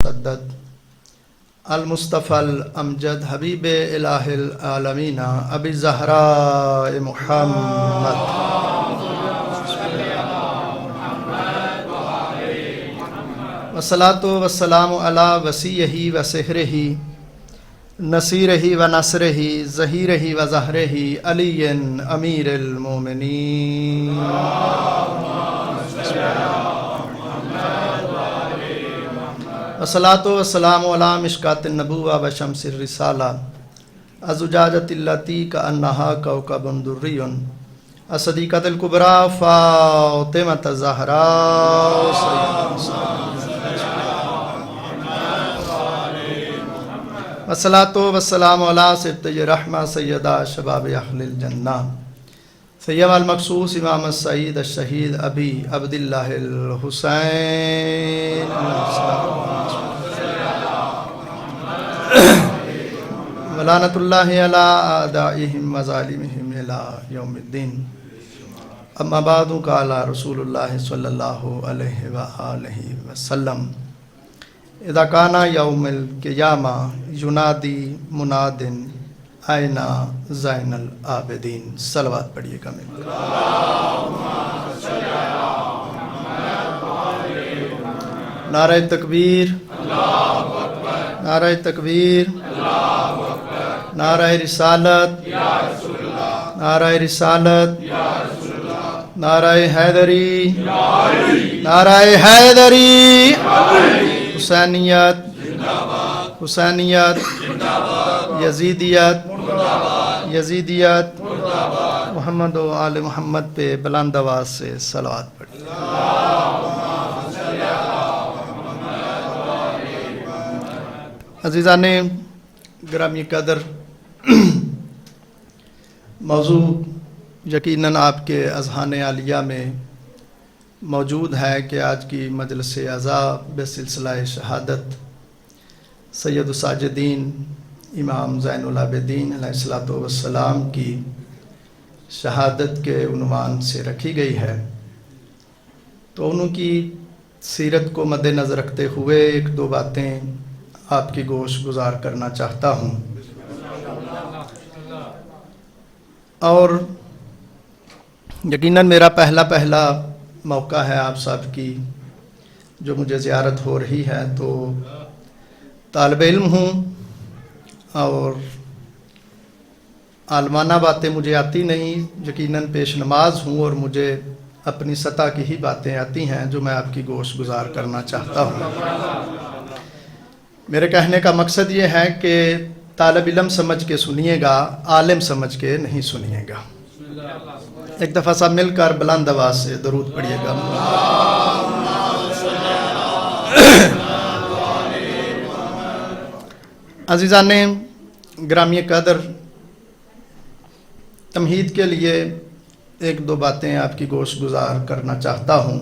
المسدد المصطفى الامجد حبیب الہ العالمین ابی الزہراء محمد والصلاۃ والسلام علی وصیہ و سحرہ نصیرہ و نصرہ ظہیرہ و ظہرہ علی امیر المومنین والصلاۃ والسلام علی مشکاۃ النبوۃ و شمس الرسالہ الزجاجۃ التی کأنہا کوکب دری الصدیقۃ الکبریٰ فاطمۃ الزہراء والصلاۃ والسلام علی سبطِ رحمہ سیدہ شباب اہل الجنہ سید المقصوص امام السعید الشہید ابی عبداللہ الحسین ولعنۃ اللہ علی اعدائہم وظالمہم الی یوم الدین اما بعد قال رسول اللہ صلی اللہ علیہ وآلہ وسلم اذا کان یوم القیامہ ینادی مناد اینا زین العابدین صلوات پڑھیے گا میرے نعرہ تکبیر نعرہ تکبیر نعرہ رسالت نعرہ رسالت نعرہ حیدری نعرہ حیدری حسینیت حسینیت یزیدیت یزیدیت محمد و آل محمد پہ بلند آواز سے صلوات پڑھیں۔ عزیزان گرامی قدر، موضوع یقیناً آپ کے اذہان عالیہ میں موجود ہے کہ آج کی مجلس اعزاء بسلسلہ شہادت سید الساجدین امام زین العابدین علیہ الصلوۃ والسلام کی شہادت کے عنوان سے رکھی گئی ہے، تو انہوں کی سیرت کو مد نظر رکھتے ہوئے ایک دو باتیں آپ کی گوش گزار کرنا چاہتا ہوں، اور یقیناً میرا پہلا موقع ہے آپ صاحب کی جو مجھے زیارت ہو رہی ہے، تو طالب علم ہوں اور عالمانہ باتیں مجھے آتی نہیں، یقیناً پیش نماز ہوں اور مجھے اپنی سطح کی ہی باتیں آتی ہیں جو میں آپ کی گوش گزار کرنا چاہتا ہوں۔ میرے کہنے کا مقصد یہ ہے کہ طالب علم سمجھ کے سنیے گا، عالم سمجھ کے نہیں سنیے گا۔ ایک دفعہ سب مل کر بلند آواز سے درود پڑھیے گا۔ عزیزان گرامی قدر، تمہید کے لیے ایک دو باتیں آپ کی گوش گزار کرنا چاہتا ہوں۔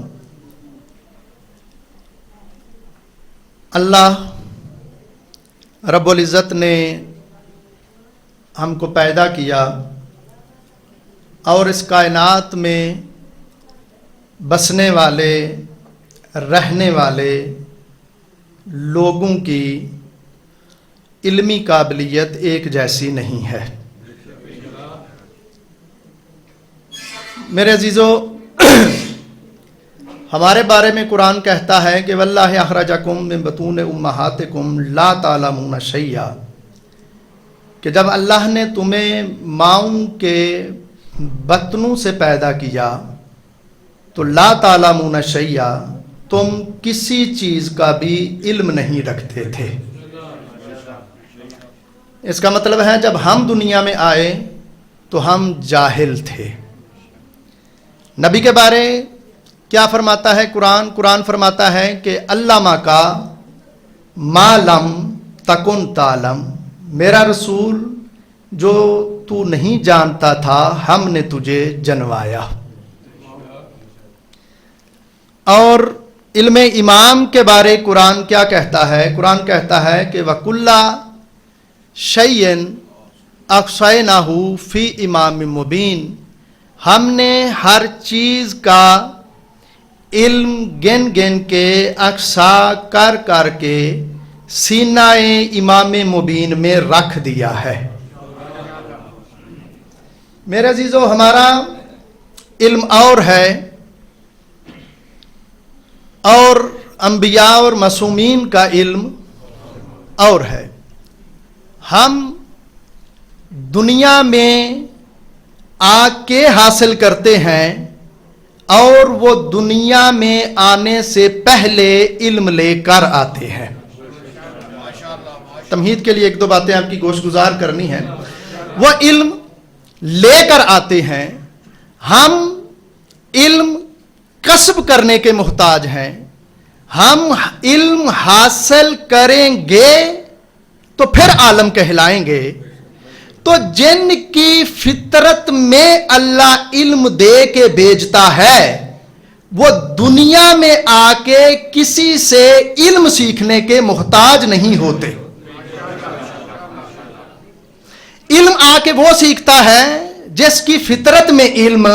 اللہ رب العزت نے ہم کو پیدا کیا اور اس کائنات میں بسنے والے رہنے والے لوگوں کی علمی قابلیت ایک جیسی نہیں ہے۔ میرے عزیزو، ہمارے بارے میں قرآن کہتا ہے کہ واللہ اخرجکم من بطون امہاتکم لا تعلمون شیئا، کہ جب اللہ نے تمہیں ماؤں کے بطنوں سے پیدا کیا تو لا تعلمون شیئا، تم کسی چیز کا بھی علم نہیں رکھتے تھے۔ اس کا مطلب ہے جب ہم دنیا میں آئے تو ہم جاہل تھے۔ نبی کے بارے کیا فرماتا ہے قرآن فرماتا ہے کہ علامہ کا ما لم تکن تعلم، میرا رسول جو تو نہیں جانتا تھا ہم نے تجھے جنوایا۔ اور علم امام کے بارے قرآن کیا کہتا ہے؟ قرآن کہتا ہے کہ وَكُلَّ شَيْءٍ أَحْصَيْنَاهُ فِي إِمَامٍ مُبِينٍ، ہم نے ہر چیز کا علم گن گن کے اقصا کر کر کے سینہ امام مبین میں رکھ دیا ہے۔ میرے عزیزو، ہمارا علم اور ہے، اور انبیاء اور معصومین کا علم اور ہے۔ ہم دنیا میں آ کے حاصل کرتے ہیں اور وہ دنیا میں آنے سے پہلے علم لے کر آتے ہیں۔ تمہید کے لیے ایک دو باتیں آپ کی گوش گزار کرنی ہے۔ وہ علم لے کر آتے ہیں، ہم علم کسب کرنے کے محتاج ہیں۔ ہم علم حاصل کریں گے تو پھر عالم کہلائیں گے۔ تو جن کی فطرت میں اللہ علم دے کے بھیجتا ہے، وہ دنیا میں آ کے کسی سے علم سیکھنے کے محتاج نہیں ہوتے۔ علم آ کے وہ سیکھتا ہے جس کی فطرت میں علم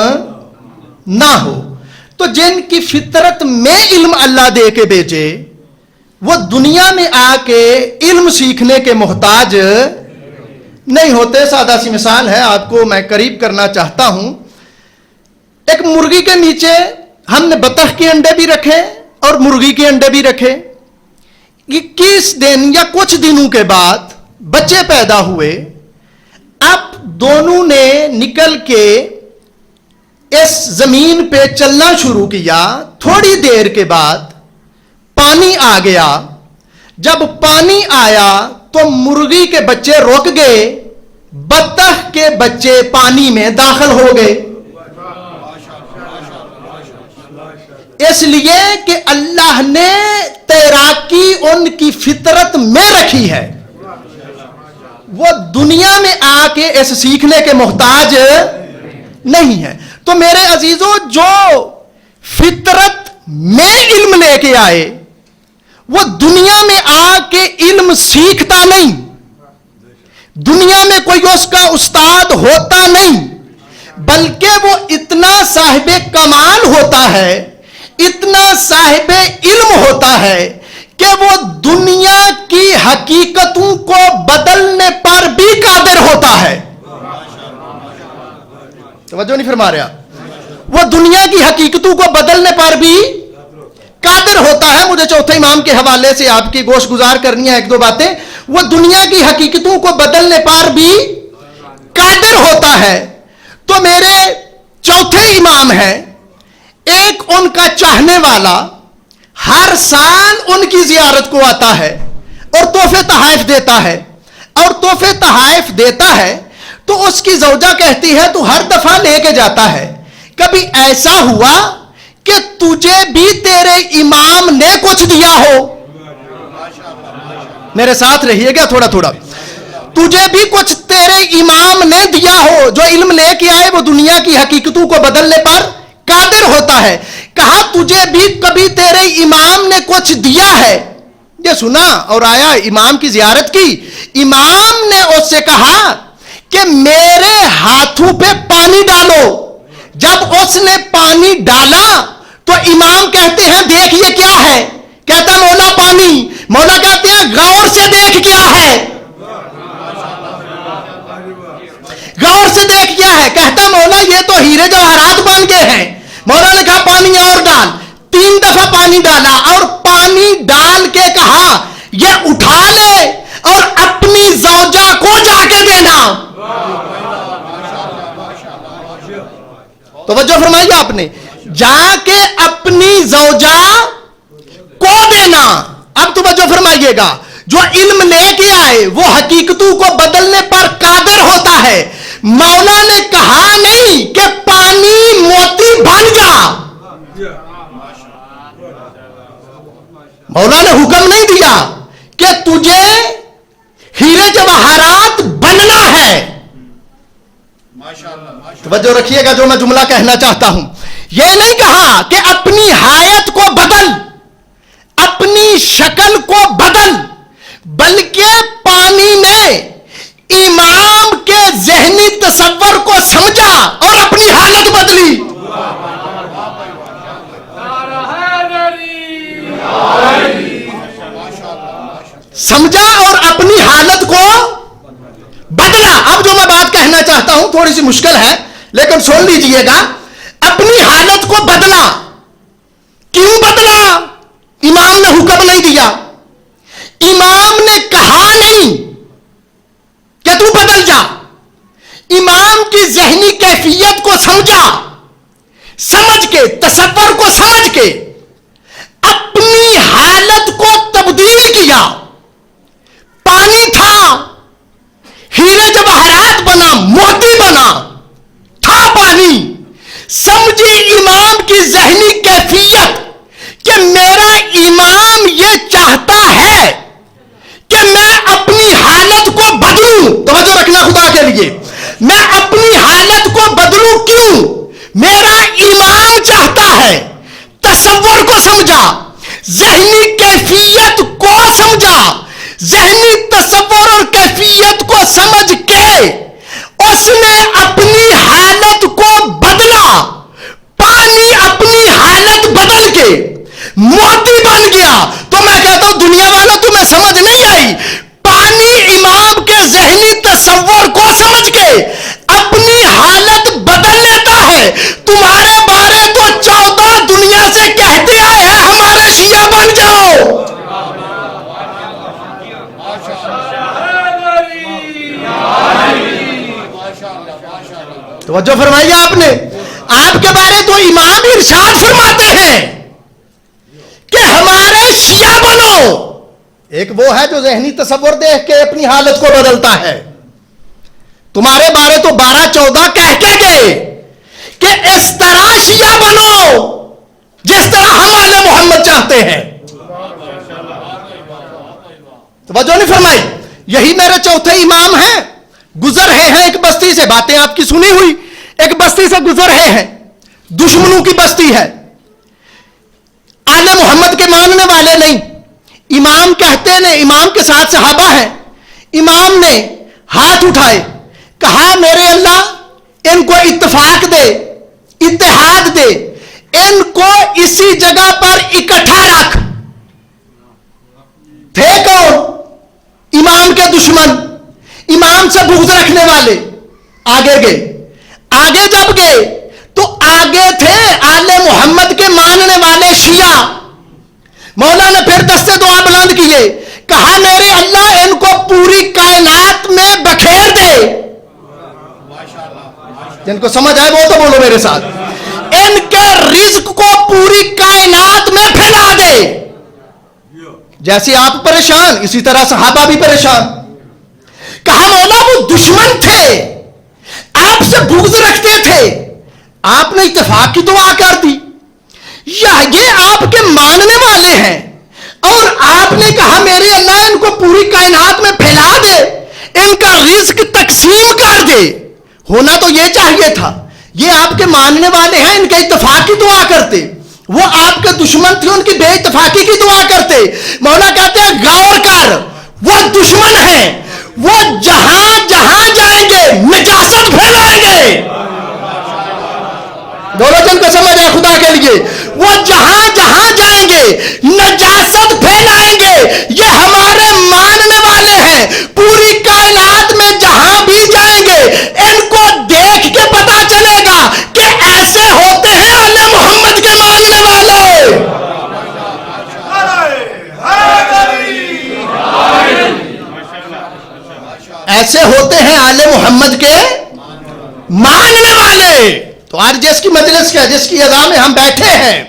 نہ ہو۔ تو جن کی فطرت میں علم اللہ دے کے بھیجے، وہ دنیا میں آ کے علم سیکھنے کے محتاج نہیں ہوتے۔ سادہ سی مثال ہے، آپ کو میں قریب کرنا چاہتا ہوں۔ ایک مرغی کے نیچے ہم نے بطخ کے انڈے بھی رکھے اور مرغی کے انڈے بھی رکھے۔ 21 دن یا کچھ دنوں کے بعد بچے پیدا ہوئے۔ اب دونوں نے نکل کے اس زمین پہ چلنا شروع کیا۔ تھوڑی دیر کے بعد پانی آ گیا۔ جب پانی آیا تو مرغی کے بچے رک گئے، بطخ کے بچے پانی میں داخل ہو گئے۔ اس لیے کہ اللہ نے تیراکی ان کی فطرت میں رکھی ہے، وہ دنیا میں آ کے اس سیکھنے کے محتاج نہیں ہے۔ تو میرے عزیزوں، جو فطرت میں علم لے کے آئے، وہ دنیا میں آ کے علم سیکھتا نہیں۔ دنیا میں کوئی اس کا استاد ہوتا نہیں، بلکہ وہ اتنا صاحب کمال ہوتا ہے، اتنا صاحب علم ہوتا ہے کہ وہ دنیا کی حقیقتوں کو بدلنے پر بھی قادر ہوتا ہے۔ توجہ نہیں فرما رہا؟ وہ دنیا کی حقیقتوں کو بدلنے پر بھی قادر ہوتا ہے۔ مجھے چوتھے امام کے حوالے سے آپ کی گوش گزار کرنی ہے ایک دو باتیں۔ وہ دنیا کی حقیقتوں کو بدلنے پر بھی قادر ہوتا ہے۔ تو میرے چوتھے امام ہیں، ایک ان کا چاہنے والا ہر سال ان کی زیارت کو آتا ہے اور تحفے تحائف دیتا ہے، اور تحفے تحائف دیتا ہے تو اس کی زوجہ کہتی ہے تو ہر دفعہ لے کے جاتا ہے، کبھی ایسا ہوا کہ تجھے بھی تیرے امام نے کچھ دیا ہو؟ میرے ساتھ رہیے گا تھوڑا تھوڑا۔ تجھے بھی کچھ تیرے امام نے دیا ہو؟ جو علم لے کے آئے وہ دنیا کی حقیقتوں کو بدلنے پر قادر ہوتا ہے۔ کہا تجھے بھی کبھی تیرے امام نے کچھ دیا ہے؟ یہ سنا اور آیا، امام کی زیارت کی۔ امام نے اس سے کہا کہ میرے ہاتھوں پہ پانی ڈالو۔ جب اس نے پانی ڈالا تو امام کہتے ہیں دیکھ یہ کیا ہے؟ کہتا مولا پانی۔ مولا کہتے ہیں غور سے دیکھ کیا ہے؟ غور سے دیکھ کیا ہے؟ کہتا مولا یہ تو ہیرے جواہرات بن گئے ہیں۔ مولا نے کہا پانی اور ڈال۔ 3 دفعہ پانی ڈالا اور پانی ڈال کے کہا یہ اٹھا لے اور اپنی زوجہ کو جا کے دینا۔ توجہ فرمائیے آپ نے، جا کے اپنی زوجہ کو دینا۔ اب توجہ فرمائیے گا، جو علم لے کے آئے وہ حقیقتوں کو بدلنے پر قادر ہوتا ہے۔ مولا نے کہا نہیں کہ پانی موتی بن جا، مولا نے حکم نہیں دیا کہ تجھے ہیرے جواہرات بننا ہے۔ توجہ رکھیے گا جو میں جملہ کہنا چاہتا ہوں، یہ نہیں کہا کہ اپنی حیت کو بدل، اپنی شکل کو بدل، بلکہ پانی نے امام کے ذہنی تصور کو سمجھا اور اپنی حالت بدلی۔ سمجھا اور اپنی حالت کو بدلا. اب جو میں بات کہنا چاہتا ہوں تھوڑی سی مشکل ہے لیکن سن لیجئے گا. اپنی حالت کو بدلا. کیوں بدلا؟ امام نے حکم نہیں دیا, امام نے کہا نہیں کہ تو بدل جا. امام کی ذہنی کیفیت کو سمجھا, سمجھ کے تصور کو سمجھ کے اپنی حالت کو تبدیل کیا. پانی تھا, ہیرے جواہرات بنا, موتی بنا, تھا پانی. سمجھی امام کی ذہنی کیفیت کہ میرا امام یہ چاہتا ہے کہ میں اپنی حالت کو بدلوں. توجہ رکھنا خدا کے لیے, میں اپنی حالت کو بدلوں. کیوں؟ میرا امام چاہتا ہے. تصور کو سمجھا, ذہنی کیفیت کو سمجھا, ذہنی تصور اور کیفیت کو سمجھ کے اس نے اپنی حالت کو بدلا. پانی اپنی حالت بدل کے موتی بن گیا. تو میں کہتا ہوں دنیا والوں تمہیں سمجھ نہیں آئی. پانی امام کے ذہنی تصور کو سمجھ کے اپنی حالت بدل لیتا ہے. تمہارے بارے تو 14 دنیا سے کہتے آئے ہیں ہمارے شیعہ بن جاؤ. توجہ فرمائیے آپ نے. آپ کے بارے تو امام ارشاد فرماتے ہیں کہ ہمارے شیعہ بنو. ایک وہ ہے جو ذہنی تصور دیکھ کے اپنی حالت کو بدلتا ہے. تمہارے بارے تو 12-14 کہہ کے گئے کہ اس طرح شیعہ بنو جس طرح ہم آل محمد چاہتے ہیں. توجہ نہیں فرمائی. یہی میرے چوتھے امام ہیں. گزر رہے ہیں ایک بستی سے, باتیں آپ کی سنی ہوئی, ایک بستی سے گزر رہے ہیں, دشمنوں کی بستی ہے, آل محمد کے ماننے والے نہیں. امام کہتے نے, امام کے ساتھ صحابہ ہیں. امام نے ہاتھ اٹھائے, کہا میرے اللہ ان کو اتفاق دے, اتحاد دے, ان کو اسی جگہ پر اکٹھا رکھ. تھے کون؟ امام کے دشمن, امام سے بغض رکھنے والے. آگے گئے, آگے جب گئے تو آگے تھے آل محمد کے ماننے والے شیعہ. مولا نے پھر دستے دعا بلند کیے, کہا میرے اللہ ان کو پوری کائنات میں بکھیر دے. جن کو سمجھ آئے وہ تو بولو میرے ساتھ. ان کے رزق کو پوری کائنات میں پھیلا دے. جیسے آپ پریشان اسی طرح صحابہ بھی پریشان. کہا مولا وہ دشمن تھے, آپ سے بغض رکھتے تھے, آپ نے اتفاق کی دعا کر دی. یہ آپ کے ماننے والے ہیں اور آپ نے کہا میرے اللہ ان کو پوری کائنات میں پھیلا دے, ان کا رزق تقسیم کر دے. ہونا تو یہ چاہیے تھا. یہ آپ کے ماننے والے ہیں, ان کے اتفاق کی دعا کرتے. وہ آپ کے دشمن تھے, ان کی بے اتفاقی کی دعا کرتے. مولا کہتے ہیں غور کر, وہ دشمن ہیں, وہ جہاں جہاں جائیں گے نجاست پھیلائیں گے. دونوں جن کو سمجھ ہے خدا کے لیے, وہ جہاں جہاں جائیں گے نجاست پھیلائیں گے. یہ ہمارے ماننے والے ہیں, پوری کائنات میں جہاں بھی جائیں گے ان کو دیکھ کے پتا چلے گا کہ ایسے ہوتے ہیں آل محمد کے ماننے والے. ایسے ہوتے ہیں آل محمد کے ماننے والے. تو آج جس کی مجلس کا, جس کی اذا میں ہم بیٹھے ہیں,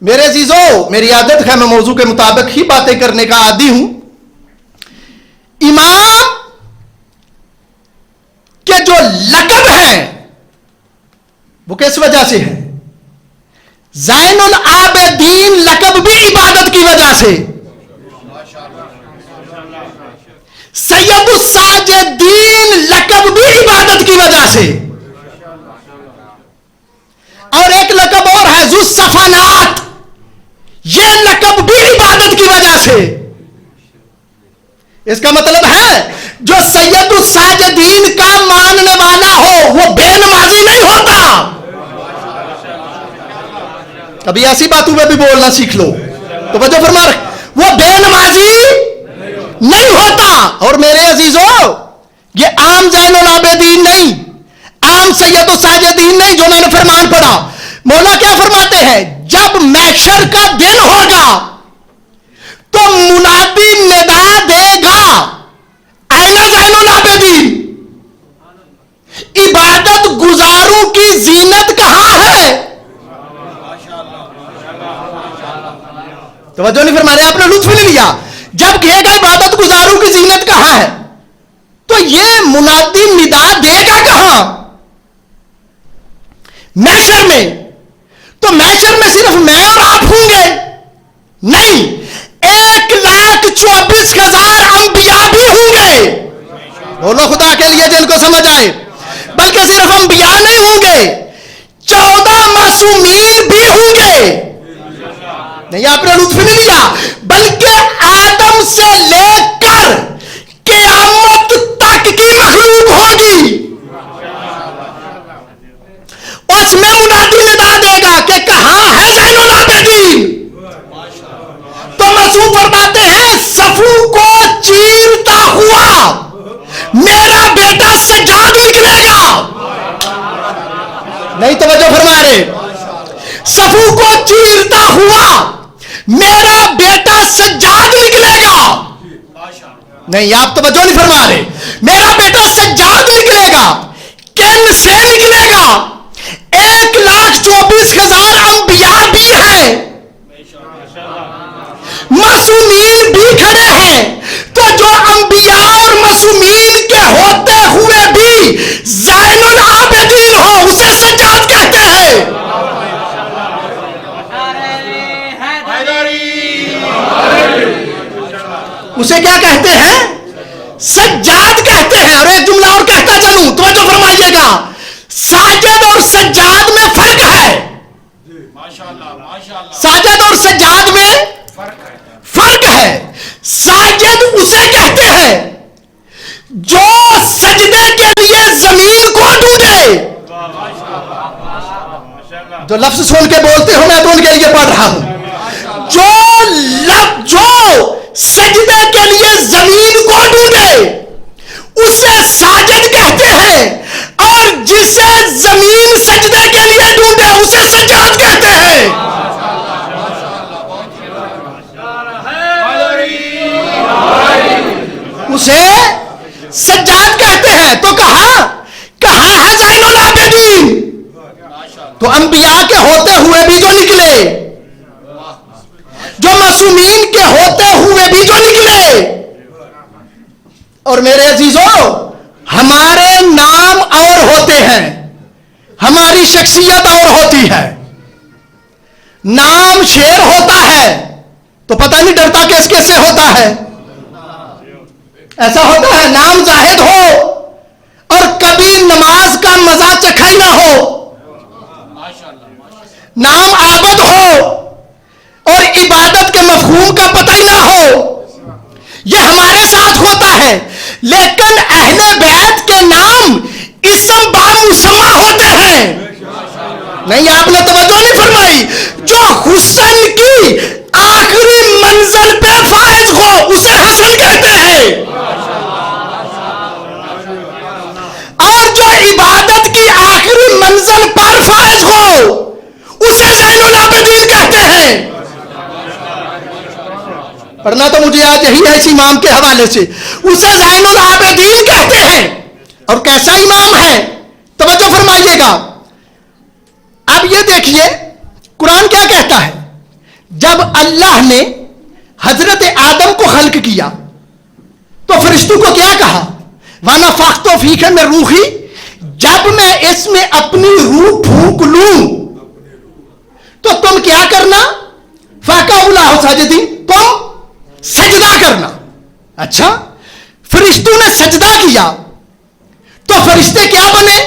میرے عزیزوں میری عادت ہے میں موضوع کے مطابق ہی باتیں کرنے کا عادی ہوں. امام کے جو لقب ہیں وہ کس وجہ سے ہے؟ زین العابدین لقب بھی عبادت کی وجہ سے, سید الساجدین لقب بھی عبادت کی وجہ سے, اور ایک لقب اور ہے ذو الصفنات, یہ لقب بھی عبادت کی وجہ سے. اس کا مطلب ہے جو سید الساجدین کا ماننے والا ہو وہ بے نمازی نہیں ہوتا. کبھی ایسی باتوں میں بھی بولنا سیکھ لو. تو وجہ فرما رہے وہ بے نمازی نہیں ہوتا. اور میرے عزیزو یہ عام زین العابدین نہیں, عام سید الساجدین نہیں جو میں نے فرمان پڑھا. مولا کیا فرماتے ہیں, جب محشر کا دن ہوگا تو منادی ندا دے گا, اینہ زین العابدین, عبادت گزاروں کی زینت کہاں ہے. توجہ نہیں فرما رہے, آپ نے لطف نہیں لیا. جب کہے گا عبادت گزاروں کی زینت کہاں ہے, تو یہ منادی ندا دے گا کہاں, محشر میں. تو محشر میں صرف میں اور آپ ہوں گے نہیں, 1,24,000 انبیاء بھی ہوں گے. بولو خدا کے لیے جن کو سمجھ آئے. بلکہ صرف انبیاء نہیں ہوں گے, 14 معصومین بھی ہوں گے. نہیں آپ نے لطف نہیں لیا, بلکہ آدم سے لے کر قیامت تک کی مخلوق ہوگی. اس میں منادی ندا دے گا کہ کہاں ہے زین العابدین. تو معصوم فرماتے ہیں صفوں کو چیرتا ہوا میرا بیٹا سجاد نکلے گا. نہیں توجہ فرما رہے, صفوں کو چیرتا ہوا میرا بیٹا سجاد نکلے گا. نہیں آپ توجہ نہیں فرما رہے, میرا بیٹا سجاد نکلے گا. کن سے نکلے گا, 1,24,000 انبیاء بھی ہیں, معصومین بھی کھڑے ہیں. تو جو انبیاء اور معصومین کے ہوتے ہوئے بھی زین العابدین ہو اسے سجاد کہتے ہیں. اسے کیا کہتے ہیں, سجاد کہتے ہیں. اور ایک جملہ اور کہتا چلوں, توجہ فرمائیے گا, ساجد اور سجاد میں فرق ہے. ساجد اور سجاد میں فرق ہے. ساجد اسے کہتے ہیں جو سجدے کے لیے زمین کو ڈھونڈے. جو لفظ سن کے بولتے ہو میں تو ان کے لیے پڑھ رہا ہوں. جو سجدے کے لیے زمین کو ڈھونڈے اسے ساجد کہتے ہیں, اور جسے زمین سجدے کے لیے ڈھونڈے اسے سجاد کہتے ہیں. اسے سجاد کہتے ہیں. تو کہاں ہے زین العابدین. تو انبیاء کے ہوتے ہوئے بھی جو نکلے, جو معصومین کے ہوتے ہوئے بھی جو نکلے. اور میرے عزیزو ہمارے نام اور ہوتے ہیں, ہماری شخصیت اور ہوتی ہے. نام شیر ہوتا ہے تو پتہ نہیں ڈرتا کس کس سے ہوتا ہے. ایسا ہوتا ہے نام زاہد ہو اور کبھی نماز کا مزہ چکھا ہی نہ ہو. نام عابد ہو اور عبادت کے مفہوم کا پتہ ہی نہ ہو. یہ ہمارے ساتھ ہوتا ہے. لیکن اہل بیت کے نام اسم بامسمہ ہوتے ہیں. نہیں آپ نے توجہ نہیں فرمائی. جو حسن کی آخری منزل پہ فائز ہو اسے حسن کہتے ہیں, اور جو عبادت کی آخری منزل پر فائز ہو اسے زین العابدین کہتے ہیں. پڑھنا تو مجھے آج یہی ہے اس امام کے حوالے سے. اسے زین العابدین کہتے ہیں. اور کیسا امام ہے توجہ فرمائیے گا. اب یہ دیکھیے قرآن کیا کہتا ہے. جب اللہ نے حضرت آدم کو خلق کیا تو فرشتوں کو کیا کہا, وَنَفَخْتُ فِيكَ مِن رُوحِي, جب میں اس میں اپنی روح پھونک لوں تو تم کیا کرنا, فَقَعُوا لَهُ سَاجِدِينَ, تم سجدہ کرنا. اچھا فرشتوں نے سجدہ کیا تو فرشتے کیا بنے,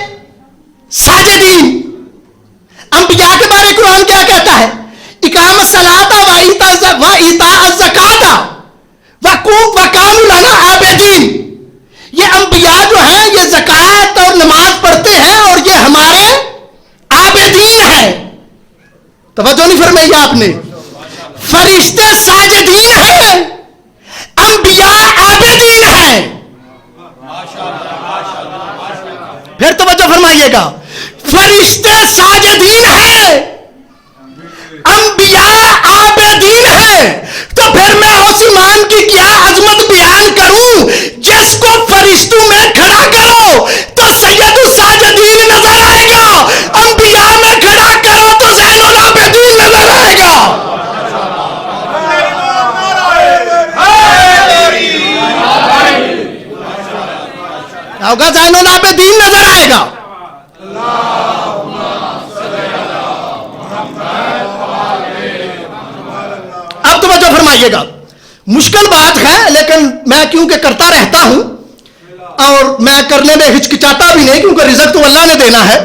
ساجدین. انبیاء کے بارے قرآن کیا کہتا ہے, اقام الصلاۃ وایتاء الزکاۃ وکانوا لنا عابدین. یہ انبیاء جو ہیں یہ زکات اور نماز پڑھتے ہیں اور یہ ہمارے عابدین ہیں. توجہ نہیں فرمائی آپ نے. فرشتے ساجدین ہیں, انبیاء فرمائیے گا فرشتے ساجدین ہیں، انبیاء عابدین ہیں، تو پھر میں اس ایمان کی کیا عظمت بیان کروں جس کو فرشتوں میں کھڑا کرو تو سید الساجدین نظر آئے گا، انبیاء میں کھڑا کرو تو زین العابدین نظر آئے گا۔ ہوگا زین العابدین نظر آئے گا۔ اب توجہ فرمائیے گا، مشکل بات ہے لیکن میں کیونکہ کرتا رہتا ہوں اور میں کرنے میں ہچکچاتا بھی نہیں کیونکہ رزق تو اللہ نے دینا ہے۔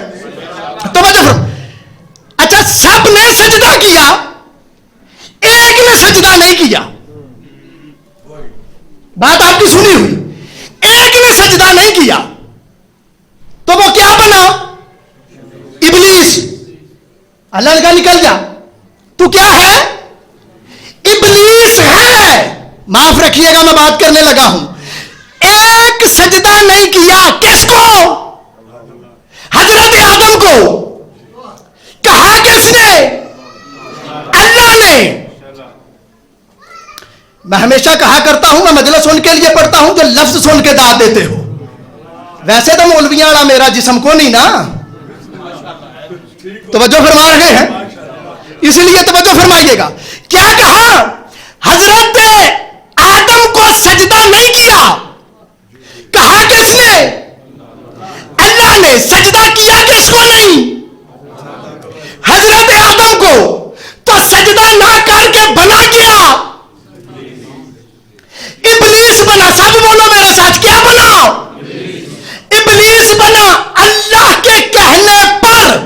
توجہ فرمائیے، اچھا سب نے سجدہ کیا، ایک نے سجدہ نہیں کیا، بات آپ کی سنی ہوئی، ایک نے سجدہ نہیں کیا تو وہ کیا بنا؟ ابلیس۔ اللہ نے کہا نکل جا، تو کیا ہے؟ ابلیس ہے۔ معاف رکھیے گا میں بات کرنے لگا ہوں۔ ایک سجدہ نہیں کیا، کس کو؟ حضرت آدم کو۔ کہا کس نے؟ اللہ نے۔ میں ہمیشہ کہا کرتا ہوں، میں مجلس ان کے لیے پڑھتا ہوں جو لفظ سن کے داد دیتے ہو، ویسے تو مولویاں والا میرا جسم کو نہیں نا۔ توجہ فرما رہے ہیں، اس لیے توجہ فرمائیے گا۔ کیا کہا؟ حضرت آدم کو سجدہ نہیں کیا۔ کہا کس نے؟ اللہ نے۔ سجدہ کیا کس کو نہیں؟ حضرت آدم کو۔ تو سجدہ نہ کر کے بنا کیا؟ ابلیس بنا۔ سب بولو میرے ساتھ، کیا بنا؟ ابلیس بنا۔ اللہ کے کہنے پر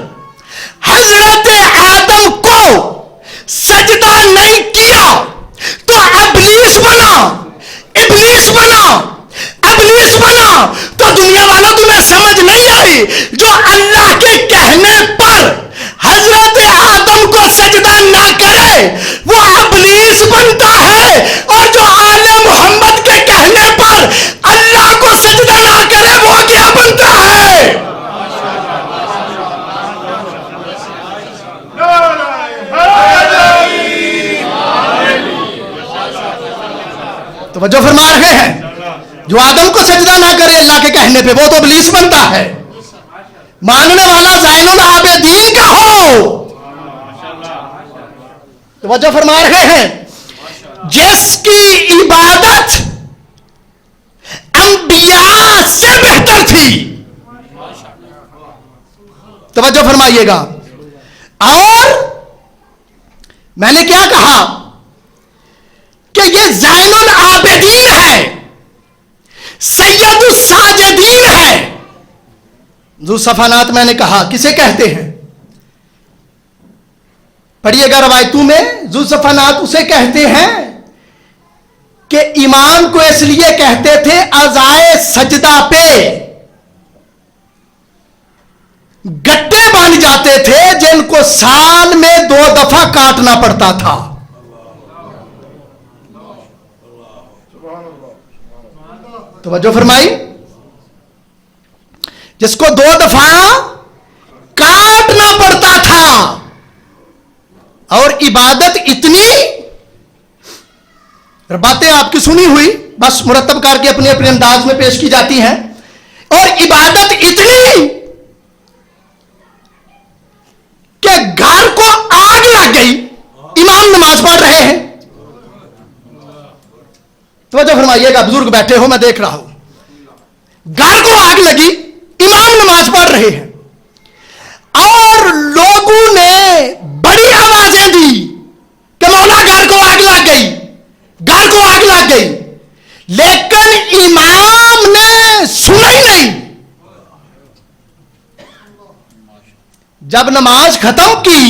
حضرت آدم کو سجدہ نہیں کیا تو ابلیس بنا۔ ابلیس بنا، ابلیس بنا۔ تو دنیا والوں تمہیں سمجھ نہیں آئی، جو اللہ کے کہنے پر حضرت آدم کو سجدہ نہ کرے وہ ابلیس بنتا ہے، اور جو آل محمد کے کہنے پر اللہ کو سجدہ نہ کرے وہ کیا بنتا ہے؟ توجہ فرما رہے ہیں، جو آدم کو سجدہ نہ کرے اللہ کے کہنے پہ وہ تو ابلیس بنتا ہے۔ ماننے والا زین العابدین کا ہو۔ توجہ فرما رہے ہیں، جس کی عبادت انبیاء سے بہتر تھی۔ توجہ فرمائیے گا۔ اور میں نے کیا کہا کہ یہ زین العابدین ہے، سید الساجدین ہے۔ ذو صفانات میں نے کہا کسے کہتے ہیں؟ پڑھیے گا روایتوں میں، ذو صفانات اسے کہتے ہیں کہ امام کو اس لیے کہتے تھے اعضائے سجدہ پہ گٹے بن جاتے تھے جن کو سال میں 2 دفعہ کاٹنا پڑتا تھا۔ توجہ فرمائی، جس کو 2 دفعہ کاٹنا پڑتا تھا، اور عبادت اتنی، باتیں آپ کی سنی ہوئی بس مرتب کر کے اپنے اپنے انداز میں پیش کی جاتی ہیں، اور عبادت اتنی کہ گھر کو آگ لگ گئی، امام نماز پڑھ رہے ہیں۔ توجہ فرمائیے گا، بزرگ بیٹھے ہو میں دیکھ رہا ہوں، گھر کو آگ لگی، امام نماز پڑھ رہے ہیں، اور لوگوں نے بڑی آوازیں دی کہ مولا گھر کو آگ لگ گئی، گھر کو آگ لگ گئی، لیکن امام نے سنا ہی نہیں۔ جب نماز ختم کی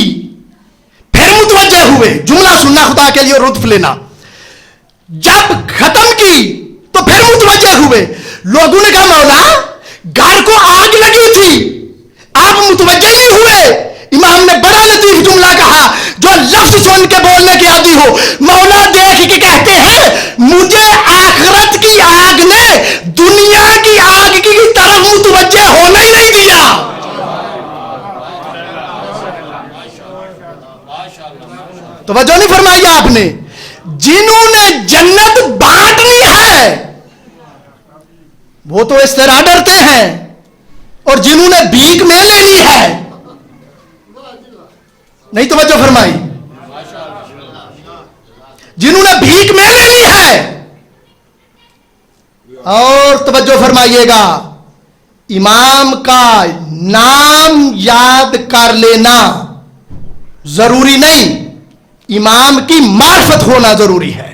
پھر متوجہ ہوئے، جملہ سننا خدا کے لیے لطف لینا، جب ختم کی تو پھر متوجہ ہوئے، لوگوں نے کہا مولا گھر کو آگ لگی تھی، آپ متوجہ نہیں ہوئے؟ امام نے بڑا لطیف جملہ کہا جو لفظ سن کے بولنے کے عادی ہو، مولا دیکھ کے کہتے ہیں مجھے آخرت کی آگ نے دنیا کی آگ کی طرف متوجہ ہونے ہی نہیں دیا۔ وہ تو اس طرح ڈرتے ہیں، اور جنہوں نے بھیک میں لے لی ہے، نہیں توجہ فرمائی، جنہوں نے بھیک میں لے لی ہے، اور توجہ فرمائیے گا، امام کا نام یاد کر لینا ضروری نہیں، امام کی معرفت ہونا ضروری ہے۔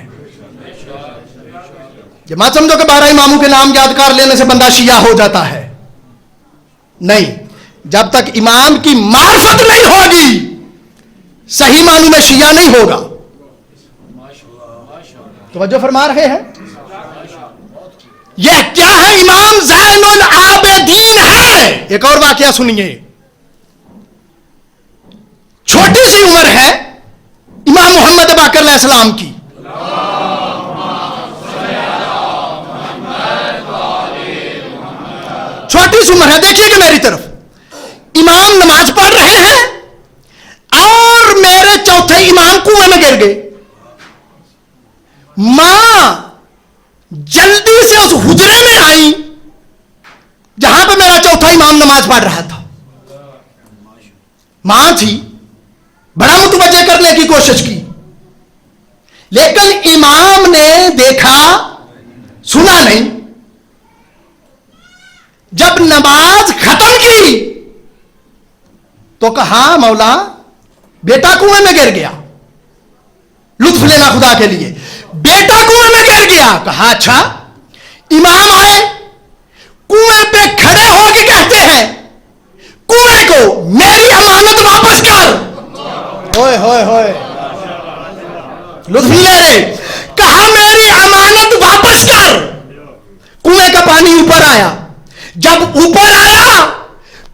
یہ مت سمجھو کہ 12 اماموں کے نام یاد کر لینے سے بندہ شیعہ ہو جاتا ہے، نہیں، جب تک امام کی معرفت نہیں ہوگی صحیح معنوں میں شیعہ نہیں ہوگا۔ توجہ فرما رہے ہیں؟ یہ کیا ہے؟ امام زین العابدین ہے۔ ایک اور واقعہ سنیے، چھوٹی سی عمر ہے امام محمد باقر علیہ السلام کی، چھوٹی سی عمر ہے، دیکھیے کہ میری طرف، امام نماز پڑھ رہے ہیں اور میرے چوتھے امام کنویں میں گر گئے، ماں جلدی سے اس حجرے میں آئی جہاں پہ میرا چوتھا امام نماز پڑھ رہا تھا، ماں تھی، بڑا متوجہ کرنے کی کوشش کی، لیکن امام نے دیکھا سنا نہیں، جب نماز ختم کی تو کہا مولا بیٹا کنویں میں گر گیا، لطف لینا خدا کے لیے، بیٹا کنویں میں گر گیا، کہا اچھا، امام آئے کنویں پہ کھڑے ہو کے کہتے ہیں کنویں کو میری امانت واپس کر، ہوئے ہوئے ہوئے، لطف نہیں لے رہے، کہا میری امانت واپس کر، کنویں کا پانی اوپر آیا، جب اوپر آیا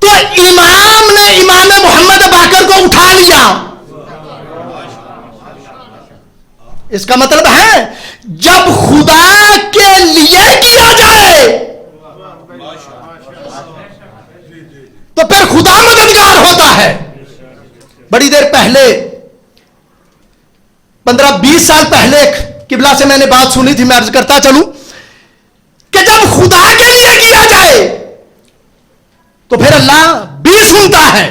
تو امام نے امام محمد باقر کو اٹھا لیا، اس کا مطلب ہے جب خدا کے لیے کیا جائے تو پھر خدا مددگار ہوتا ہے۔ بڑی دیر پہلے 15-20 سال پہلے قبلہ سے میں نے بات سنی تھی، میں عرض کرتا چلوں کہ جب خدا کے لیے کیا جائے تو پھر اللہ بھی سنتا ہے۔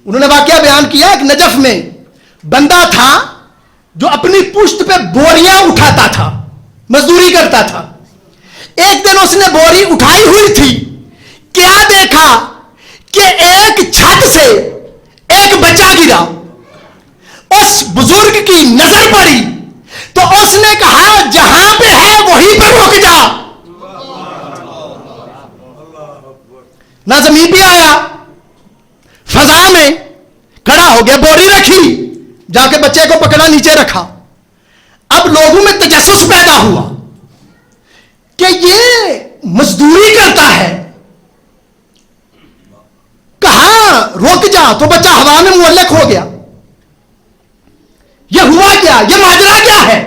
انہوں نے واقعہ بیان کیا، ایک نجف میں بندہ تھا جو اپنی پشت پہ بوریاں اٹھاتا تھا، مزدوری کرتا تھا، ایک دن اس نے بوری اٹھائی ہوئی تھی، کیا دیکھا کہ ایک چھت سے ایک بچہ گرا، اس بزرگ کی نظر پڑی تو اس نے کہا جہاں پہ ہے وہیں پہ رک جا، نہ زمین پہ آیا، فضا میں کھڑا ہو گیا، بوری رکھی، جا کے بچے کو پکڑا، نیچے رکھا۔ اب لوگوں میں تجسس پیدا ہوا کہ یہ مزدوری کرتا ہے، کہا رک جا، تو بچہ ہوا میں معلق ہو گیا، یہ ہوا کیا، یہ ماجرا کیا ہے؟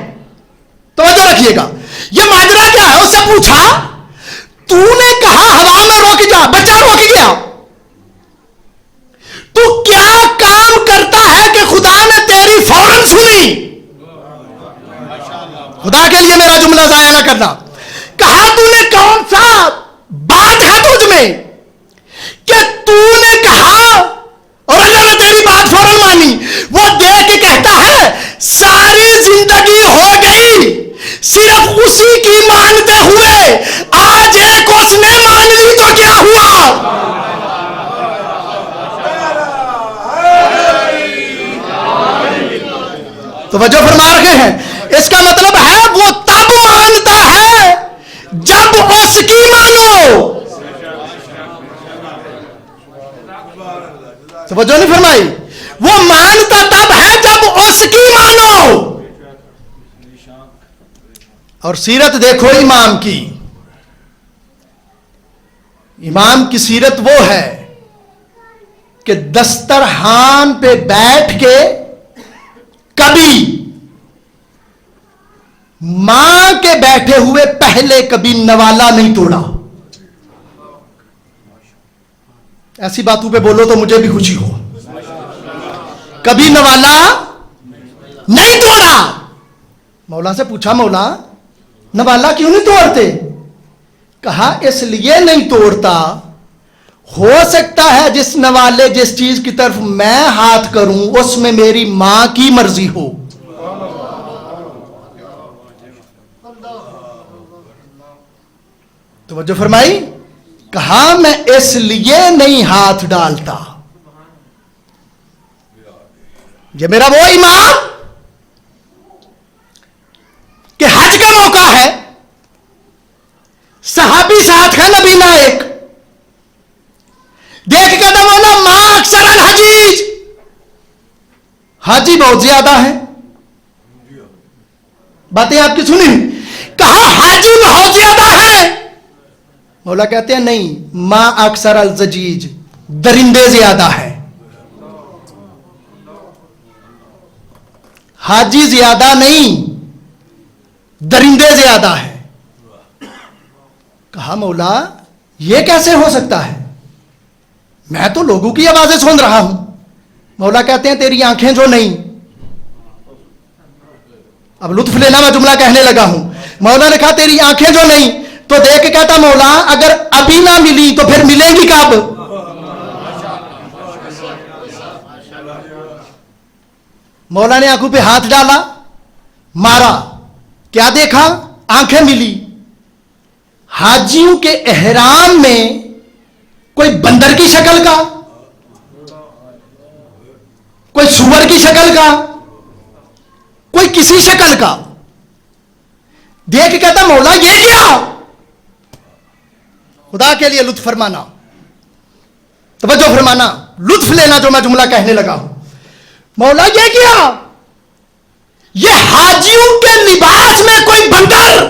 توجہ رکھیے گا، یہ ماجرا کیا ہے؟ اس سے پوچھا تو نے کہا ہوا میں رک جا، بچہ رک گیا، تو کیا کام کرتا ہے کہ خدا نے تیری فوراً سنی؟ خدا کے لیے میرا جملہ ضائع نہ کرنا، کہا تو نے کون سا بات ہے تجھ میں کہ تو نے کہا اور اللہ نے تیری بات فوراً مانی؟ وہ دیکھ کے کہتا ہے ساری زندگی ہو گئی صرف اسی کی مانتے ہوئے، آج ایک اس نے مان لی تو کیا ہوا؟ توجہ فرما رہے ہیں؟ اس کا مطلب ہے وہ تب مانتا ہے جب اس کی مانو۔ توجہ نہیں فرمائی؟ وہ مانتا تب ہے جب اس کی مانو۔ اور سیرت دیکھو امام کی، امام کی سیرت وہ ہے کہ دسترخوان پہ بیٹھ کے کبھی ماں کے بیٹھے ہوئے پہلے کبھی نوالا نہیں توڑا۔ ایسی باتوں پہ بولو تو مجھے بھی خوشی ہو۔ کبھی نوالا نہیں توڑا۔ مولا سے پوچھا مولا نوالا کیوں نہیں توڑتے؟ کہا اس لیے نہیں توڑتا، ہو سکتا ہے جس نوالے جس چیز کی طرف میں ہاتھ کروں اس میں میری ماں کی مرضی ہو. توجہ فرمائی. کہا میں اس لیے نہیں ہاتھ ڈالتا. یہ میرا وہ امام کہ حج کا موقع ہے، صحابی ساتھ ہے نبینا ایک، دیکھ کے تو بولا ماں اکثر الحجیج، حاجی بہت زیادہ ہیں. باتیں آپ کی سنی. کہا حاجی بہت زیادہ ہیں. مولا کہتے ہیں نہیں، ماں اکثر الزجیج، درندے زیادہ ہیں. حاجی زیادہ نہیں، درندے زیادہ ہیں. کہا مولا یہ کیسے ہو سکتا ہے؟ میں تو لوگوں کی آوازیں سن رہا ہوں. مولا کہتے ہیں تیری آنکھیں جو نہیں. اب لطف لینا، میں جملہ کہنے لگا ہوں. مولا نے کہا تیری آنکھیں جو نہیں، تو دیکھ کے کہتا مولا اگر ابھی نہ ملی تو پھر ملیں گی کب؟ مولا نے آنکھوں پہ ہاتھ ڈالا، مارا، کیا دیکھا؟ آنکھیں ملی. حاجیوں کے احرام میں کوئی بندر کی شکل کا، کوئی سور کی شکل کا، کوئی کسی شکل کا. دیکھ کے کہتا مولا یہ کیا؟ خدا کے لیے لطف فرمانا، توجہ فرمانا، لطف لینا جو میں جملہ کہنے لگا ہوں. مولا یہ کیا؟ یہ حاجیوں کے لباس میں کوئی بندر،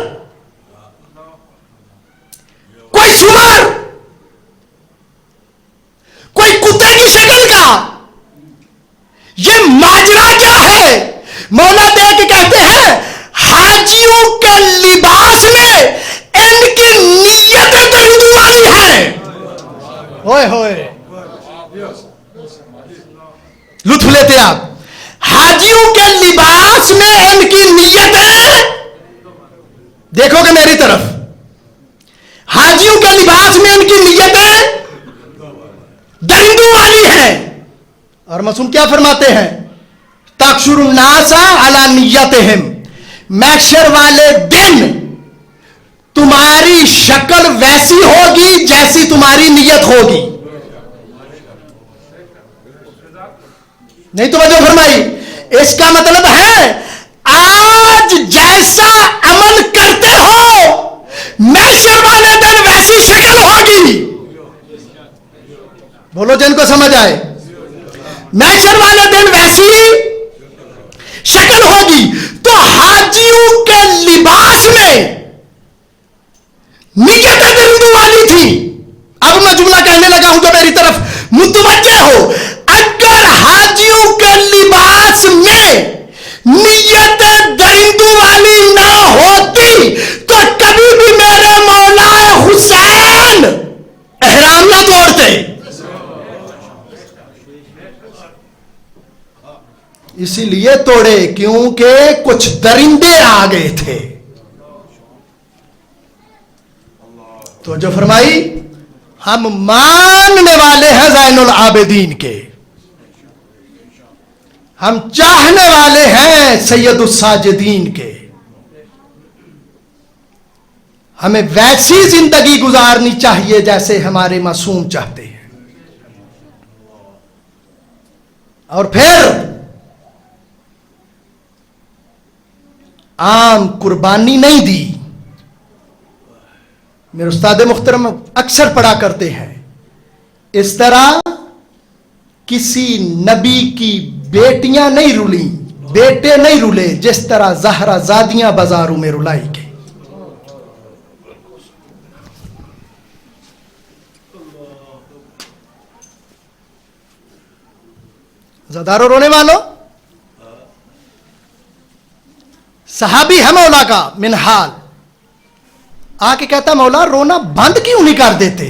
کوئی سور، کوئی کتے کی شکل کا، یہ ماجرا کیا ہے؟ مولا دیکھ کے کہتے ہیں حاجیوں کے لباس میں ان کی نیتیں درندوں والی ہیں. ہوئے ہوئے، لطف لیتے آپ. حاجیوں کے لباس میں ان کی نیتیں، دیکھو کہ میری طرف، حاجیوں کے لباس میں ان کی نیتیں درندوں والی ہیں. اور معصوم کیا فرماتے ہیں؟ تقشر الناس علی نیتہم، محشر والے دن تمہاری شکل ویسی ہوگی جیسی تمہاری نیت ہوگی. نہیں توجہ فرمائی. اس کا مطلب ہے آج جیسا عمل کرتے ہو محشر والے دن ویسی شکل ہوگی. بولو جن کو سمجھ آئے. محشر والے دن ویسی شکل ہوگی. تو حاجیوں کے لباس میں نیتیں درندوں والی تھی. اب میں جملہ کہنے لگا ہوں تو میری طرف متوجہ ہو. اگر حاجیوں کے لباس میں نیتیں درندوں والی نہ ہوتی تو کبھی بھی میرے مولا حسین احرام نہ توڑتے. اسی لیے توڑے کیونکہ کچھ درندے آ گئے تھے. تو جو فرمائی ہم ماننے والے ہیں زین العابدین کے، ہم چاہنے والے ہیں سید الساجدین کے. ہمیں ویسی زندگی گزارنی چاہیے جیسے ہمارے معصوم چاہتے ہیں. اور پھر عام قربانی نہیں دی. میرے استاد محترم اکثر پڑھا کرتے ہیں اس طرح کسی نبی کی بیٹیاں نہیں رولیں، بیٹے نہیں رولے جس طرح زہرا زادیاں بازاروں میں رلائی گئی. زدارو رونے والوں، صحابی ہے مولا کا منحال، آ کے کہتا مولا رونا بند کیوں نہیں کر دیتے؟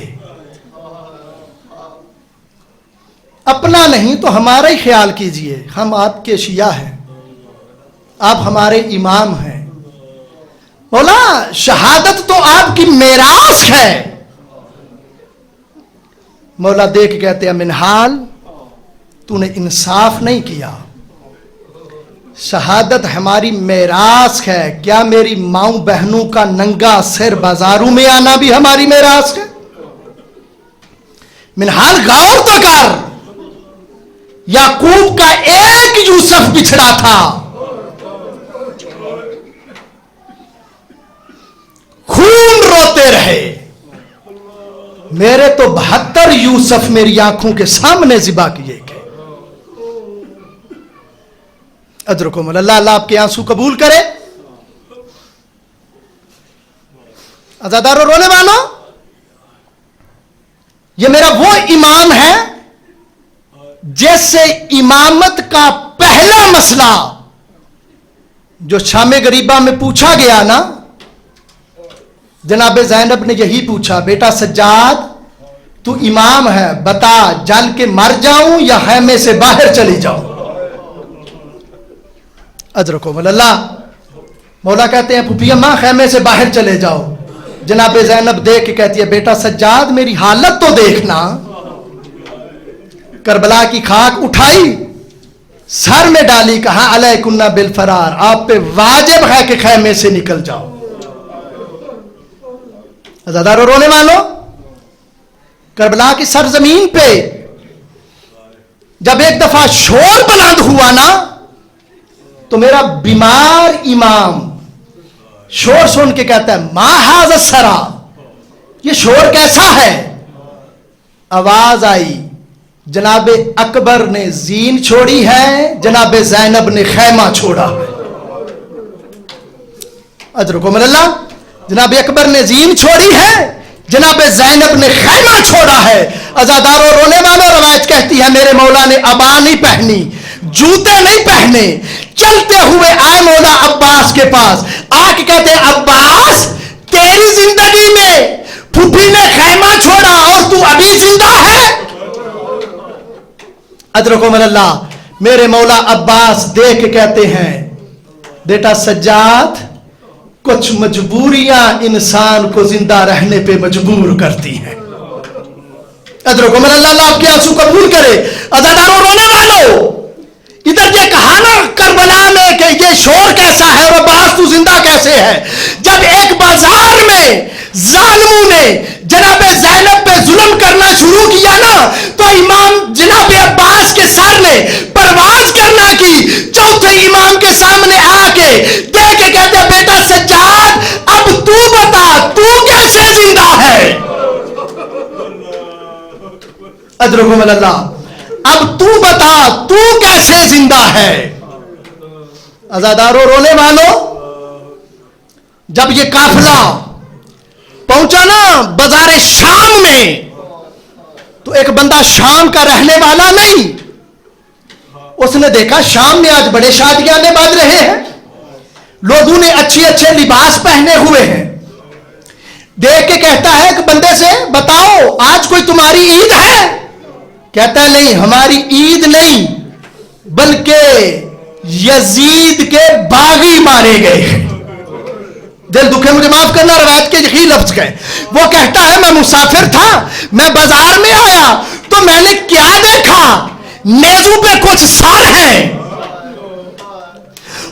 اپنا نہیں تو ہمارا ہی خیال کیجئے. ہم آپ کے شیعہ ہیں، آپ ہمارے امام ہیں. مولا شہادت تو آپ کی میراث ہے. مولا دیکھ کے کہتے ہیں منہال تو نے انصاف نہیں کیا, شہادت ہماری میراث ہے, کیا میری ماؤں بہنوں کا ننگا سر بازاروں میں آنا بھی ہماری میراث ہے؟ منہال غور تو کر, یعقوب کا ایک یوسف بچھڑا تھا, خون روتے رہے, میرے تو 72 یوسف میری آنکھوں کے سامنے ذبح کیے گئے. اجرکم اللہ, اللہ آپ کے آنسو قبول کرے. عزادارو رونے والوں, یہ میرا وہ امام ہے جیسے امامت کا پہلا مسئلہ جو شام غریبہ میں پوچھا گیا نا, جناب زینب نے یہی پوچھا, بیٹا سجاد تو امام ہے, بتا جل کے مر جاؤں یا خیمے سے باہر چلی جاؤں؟ اجرکم اللہ. مولا کہتے ہیں پھوپھی اماں خیمے سے باہر چلے جاؤ. جناب زینب دیکھ کے کہتی ہے بیٹا سجاد میری حالت تو دیکھنا. کربلا کی خاک اٹھائی, سر میں ڈالی, کہا علیکن بالفرار, آپ پہ واجب ہے کہ خیمے سے نکل جاؤ. عزادارو رونے والوں, کربلا کی سرزمین پہ جب ایک دفعہ شور بلند ہوا نا, تو میرا بیمار امام شور سن کے کہتا ہے ما ھذا السرا, یہ شور کیسا ہے؟ آواز آئی جناب اکبر نے زین چھوڑی ہے, جناب زینب نے خیمہ چھوڑا ہے. اجرکم اللہ, جناب اکبر نے زین چھوڑی ہے, جناب زینب نے خیمہ چھوڑا ہے. عزادارو رونے والوں, روایت کہتی ہے میرے مولا نے عبا نہیں پہنی, جوتے نہیں پہنے, چلتے ہوئے آئے مولا عباس کے پاس, آ کے کہتے ہیں عباس تیری زندگی میں پھوپھی نے خیمہ چھوڑا اور تو ابھی زندہ ہے؟ ادرکم اللہ, میرے مولا عباس دیکھ کے کہتے ہیں بیٹا سجاد کچھ مجبوریاں انسان کو زندہ رہنے پہ مجبور کرتی ہیں. ادرکم اللہ, اللہ آپ کے آنسو قبول کرے. عزادارو رونے والوں, ادھر یہ کہا نا کربلا میں کہ یہ شور کیسا ہے اور عباس تو زندہ کیسے ہے. جب ایک بازار میں ظالموں نے جناب زینب پہ ظلم کرنا شروع کیا نا, تو امام جناب عباس کے سر نے پرواز کرنا کی, چوتھے امام کے سامنے آ کے دیکھ کے کہتے بیٹا سجاد اب تو بتا تو کیسے زندہ ہے؟ ادرکم اللہ, اب تو بتا تو کیسے زندہ ہے؟ عزادارو رونے والوں, جب یہ قافلہ پہنچا نا بازار شام میں, تو ایک بندہ شام کا رہنے والا نہیں, اس نے دیکھا شام میں آج بڑے شادیانے بج رہے ہیں, لوگوں نے اچھے اچھے لباس پہنے ہوئے ہیں. دیکھ کے کہتا ہے ایک بندے سے بتاؤ آج کوئی تمہاری عید ہے؟ کہتا ہے نہیں ہماری عید نہیں, بلکہ یزید کے باغی مارے گئے ہیں. دل دکھے مجھے معاف کرنا, روایت کے یہی لفظ گئے. وہ کہتا ہے میں مسافر تھا, میں بازار میں آیا تو میں نے کیا دیکھا, نیزوں پہ کچھ سر ہیں,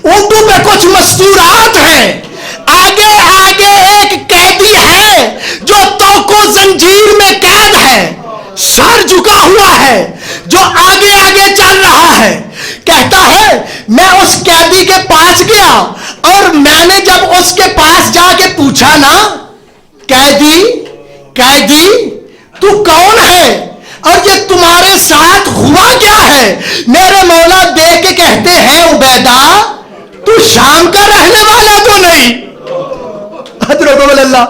اونٹوں پہ کچھ مستورات ہیں, آگے آگے ایک قیدی ہے جو توق و زنجیر میں قید ہے, سر جھکا ہوا ہے, جو آگے آگے چل رہا ہے. کہتا ہے میں اس قیدی کے پاس گیا اور میں نے جب اس کے پاس جا کے پوچھا نا قیدی تو کون ہے اور یہ تمہارے ساتھ ہوا کیا ہے؟ میرے مولا دیکھ کے کہتے ہیں عبیدہ تو شام کا رہنے والا تو نہیں, اللہ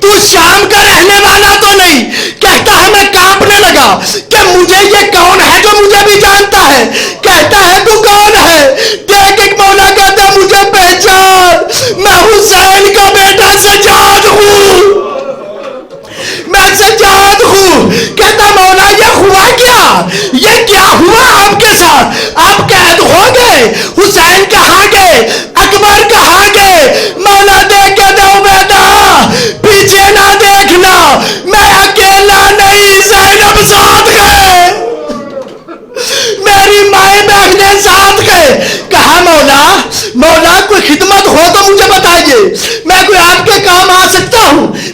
تو شام کا رہنے والا تو نہیں. کہتا ہے میں کانپنے لگا کہ مجھے یہ کون ہے جو مجھے بھی جانتا ہے. کہتا ہے تو کون ہے؟ دیکھ ایک مولا کہتا ہے مجھے پہچان, میں حسین کا بیٹا سجاد ہوں, میں سجاد ہوں. کہتا مولا یہ ہوا کیا, یہ کیا ہوا آپ کے ساتھ؟ آپ قید ہو گئے, حسین کہاں گئے, اکبر کہاں گئے؟ مولا دیکھ کے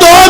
2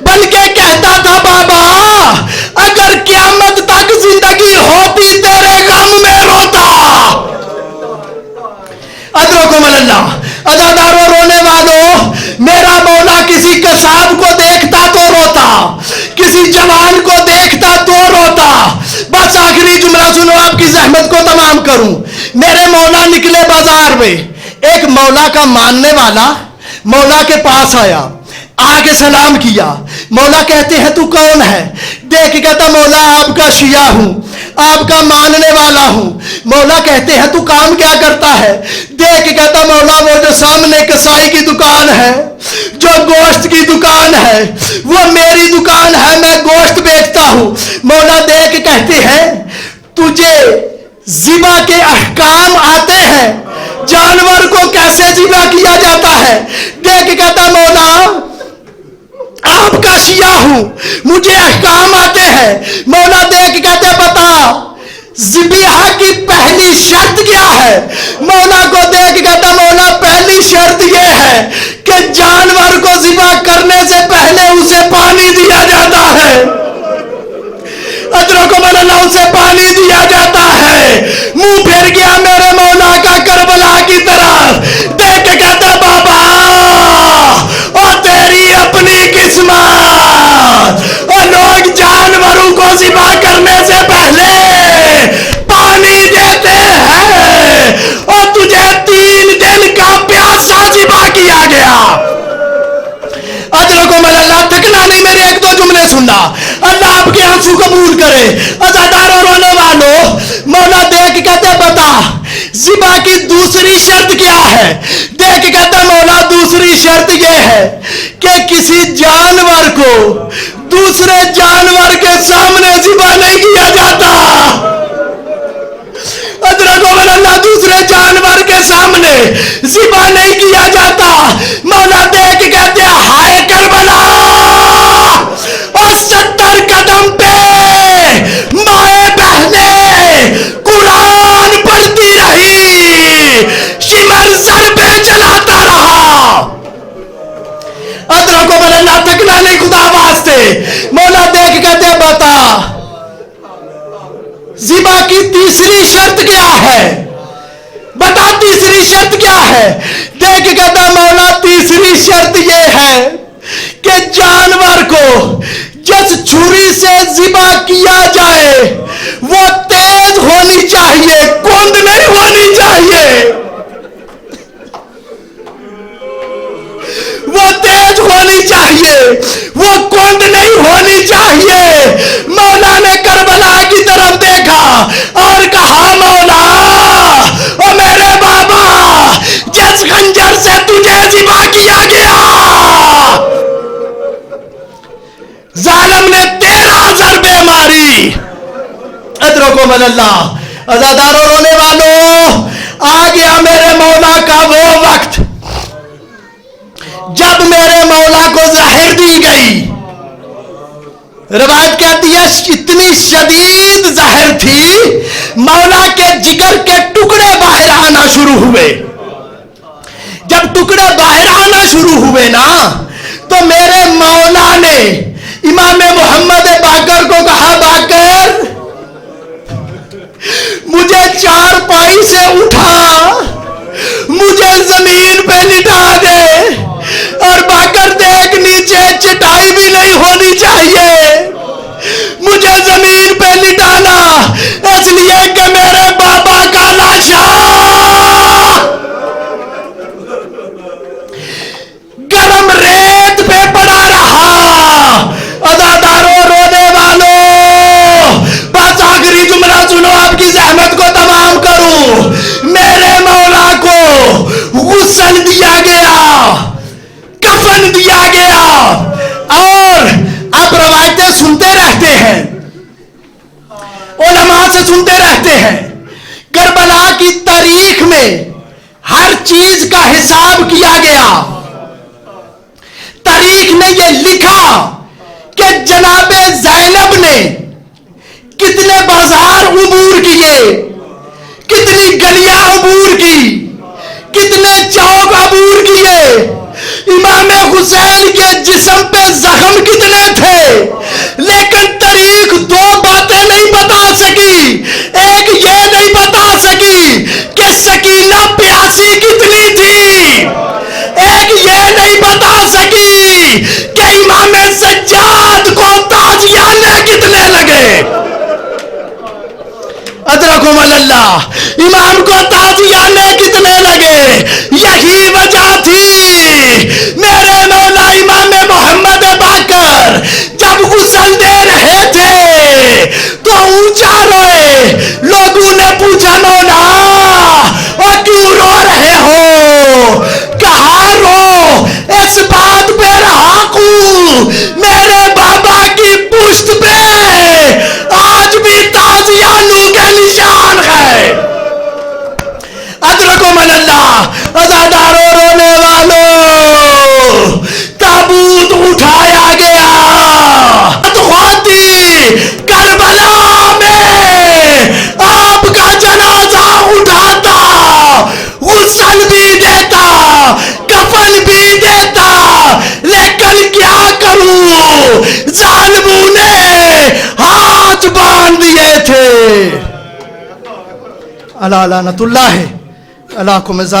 بن کے کہتا تھا بابا اگر قیامت تک زندگی ہوتی تیرے غم میں روتا. ادرکم اللہ. عزاداروں رونے والوں، میرا مولا کسی قصاب کو دیکھتا تو روتا، کسی جوان کو دیکھتا تو روتا. بس آخری جملہ سنو، آپ کی زحمت کو تمام کروں. میرے مولا نکلے بازار میں، ایک مولا کا ماننے والا مولا کے پاس آیا، آ کے سلام کیا. مولا کہتے ہیں تو کون ہے؟ دیکھ کے کہتا مولا آپ کا شیعہ ہوں، آپ کا ماننے والا ہوں. مولا کہتے ہیں تو کام کیا کرتا ہے؟ دیکھ کے کہتا مولا وہ جو سامنے کسائی کی دکان ہے، جو گوشت کی دکان ہے، وہ میری دکان ہے، میں گوشت بیچتا ہوں. مولا دیکھ کے کہتے ہیں تجھے ذبح کے احکام آتے ہیں؟ جانور کو کیسے ذبح کیا جاتا ہے؟ دیکھ کے کہتا مولا آپ کا شیعہ ہوں، مجھے احکام آتے ہیں. مولا دیکھ کے کہتے بتا ذبیحہ کی پہلی شرط کیا ہے؟ مولا کو دیکھ کے کہتا مولا پہلی شرط یہ ہے کہ جانور کو ذبح کرنے سے پہلے اسے پانی دیا جاتا ہے. ادرکم اللہ، اسے پانی دیا جاتا ہے. منہ پھر گیا میرے مولا کا کربلا کی طرف، دیکھ کے کہتا بابا اور تیری اپنی قسمت، اور لوگ جانوروں کو ذبح کرنے سے پہلے پانی دیتے ہیں اور تجھے 3 دن کا پیاسا ذبح کیا گیا. ادرکم اللہ. تھکنا نہیں، میرے 1-2 جملے سننا، اللہ آپ کے آنسو قبول کرے. عزاداروں رونے والوں، مولا دیکھ کہتے بتا ذبح کی دوسری شرط کیا ہے؟ دیکھ کہتا مولا دوسری شرط یہ ہے کہ کسی جانور کو دوسرے جانور کے سامنے ذبح نہیں کیا جاتا. ادرکم اللہ، دوسرے جانور کے سامنے ذبح نہیں کیا جاتا. مولا دیکھ کہتے ہائے کربلا، اور 70 قدم پہ مائیں بہنیں قرآن پڑھتی رہی، شمر سر پہ چلاتا رہا. ادرکم اللہ. تھکنا نہیں خدا واسطے. مولا دیکھ کہتے بتا ذبح کی تیسری شرط کیا ہے؟ بتا تیسری شرط کیا ہے؟ دیکھ کہتا مولا تیسری شرط یہ ہے کہ جانور کو جس چھری سے ذبح کیا جائے وہ تیز ہونی چاہیے، کند نہیں ہونی چاہیے. وہ تیز ہونی چاہیے، وہ کند نہیں ہونی چاہیے. مولا نے کربلا کی طرف دیکھا اور کہا مولا او میرے بابا جس خنجر سے تجھے ذبح کیا گیا ظالم نے 13 ضربے ماری. ادرکم اللہ. عزاداروں رونے والوں، آ گیا میرے مولا کا وہ وقت جب میرے مولا کو زہر دی گئی. روایت کہتی ہے اتنی شدید زہر تھی مولا کے جگر کے ٹکڑے باہر آنا شروع ہوئے. جب ٹکڑے باہر آنا شروع ہوئے نا تو میرے مولا نے امام محمد باقر کو کہا باقر مجھے 4 پائی سے اٹھا، مجھے زمین پہ لٹا دے، اور باقر دیکھ نیچے چٹائی بھی نہیں ہونی چاہیے، مجھے زمین پہ لٹانا اس لیے کہ میرے بابا کا لاشا گرم ریت پہ پڑا رہا. عزاداروں رونے والوں، بس آخری جملہ سنو، آپ کی زحمت کو تمام کروں. میرے مولا کو غسل دیا گیا، کفن دیا گیا، اور آپ روایتیں سنتے رہتے ہیں، علماء سے سنتے رہتے ہیں. کربلا کی تاریخ میں ہر چیز کا حساب کیا گیا. تاریخ نے یہ لکھا کہ جناب زینب نے کتنے بازار عبور کیے، کتنی گلیاں عبور کی، کتنے چوک عبور کیے. امام حسین کے جسم پہ زخم کتنے تھے، لیکن تاریخ دو باتیں نہیں بتا سکی. ایک یہ نہیں بتا سکی کہ سکینہ پیاسی کتنی تھی، ایک یہ نہیں بتا سکی کہ امام سجاد کو تازیانے کتنے لگے. ادرکم اللہ، امام کو تازیانے کتنے لگے. یہی وجہ تھی میرے مولا امام محمد باقر جب غسل دے رہے تھے تو اونچا روئے. لوگوں نے پوچھا مولا اور کیوں رو رہے ہو؟ کہا رو اس بات پہ رہا ہوں میرے بابا کی پشت پہ آج بھی تازیانوں کے نشان ہے. ادرکم اللہ، عزاداروں رونے والوں، تابوت اٹھایا گیا. ہوتی کربلا میں آپ کا جنازہ اٹھاتا، غسل بھی دیتا، کفن بھی دیتا، لیکن کیا کروں ظالموں نے ہاتھ باندھ دیے تھے. اللہ لعنت اللہ علیکم ظالم.